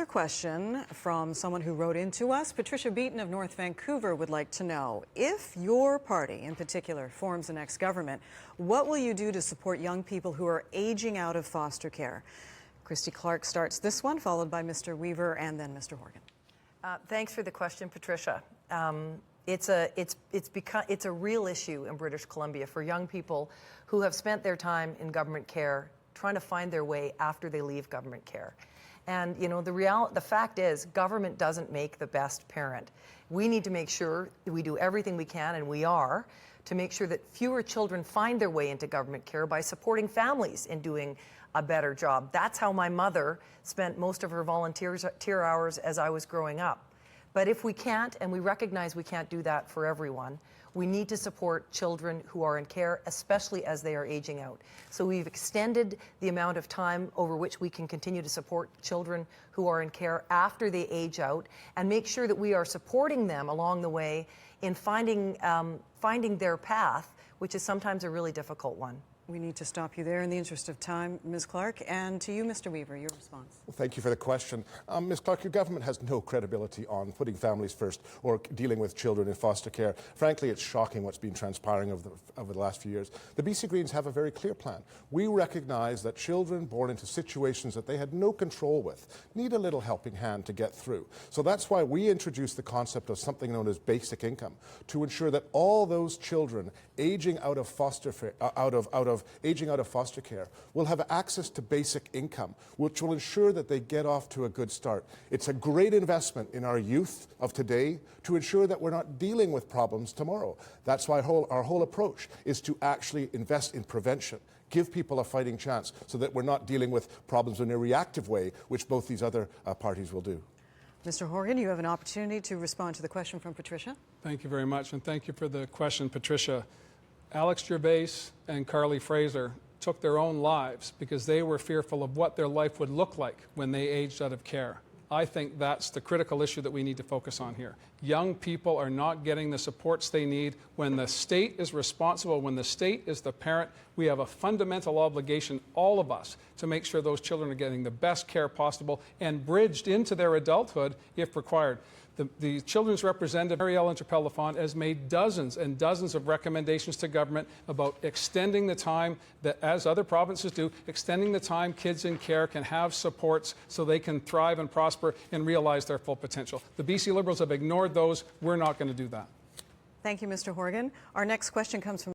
question from someone who wrote into us. Patricia Beaton of North Vancouver would like to know, if your party in particular forms the next government, what will you do to support young people who are aging out of foster care? Christy Clark starts this one, followed by Mr. Weaver and then Mr. Horgan. Thanks for the question, Patricia. It's a real issue in British Columbia for young people who have spent their time in government care trying to find their way after they leave government care. And you know, the fact is, government doesn't make the best parent. We need to make sure that we do everything we can, and we are, to make sure that fewer children find their way into government care by supporting families in doing a better job. That's how my mother spent most of her volunteer hours as I was growing up. But if we can't, and we recognize we can't do that for everyone, we need to support children who are in care, especially as they are aging out. So we've extended the amount of time over which we can continue to support children who are in care after they age out, and make sure that we are supporting them along the way in finding their path, which is sometimes a really difficult one. We need to stop you there in the interest of time, Ms. Clark. And to you, Mr. Weaver, your response. Well, thank you for the question. Ms. Clark, your government has no credibility on putting families first or dealing with children in foster care. Frankly, it's shocking what's been transpiring over the last few years. The BC Greens have a very clear plan. We recognize that children born into situations that they had no control with need a little helping hand to get through. So that's why we introduced the concept of something known as basic income, to ensure that all those children aging out of foster care will have access to basic income, which will ensure that they get off to a good start. It's a great investment in our youth of today to ensure that we're not dealing with problems tomorrow. That's why our whole approach is to actually invest in prevention, give people a fighting chance so that we're not dealing with problems in a reactive way, which both these other parties will do. Mr. Horgan, you have an opportunity to respond to the question from Patricia. Thank you very much, and thank you for the question, Patricia. Alex Gervais and Carly Fraser took their own lives because they were fearful of what their life would look like when they aged out of care. I think that's the critical issue that we need to focus on here. Young people are not getting the supports they need. When the state is responsible, when the state is the parent, we have a fundamental obligation, all of us, to make sure those children are getting the best care possible and bridged into their adulthood if required. The Children's Representative, Mary Ellen Trepelafont, has made dozens and dozens of recommendations to government about extending the time that, as other provinces do, extending the time kids in care can have supports so they can thrive and prosper and realize their full potential. The BC Liberals have ignored those. We're not going to do that. Thank you, Mr. Horgan. Our next question comes from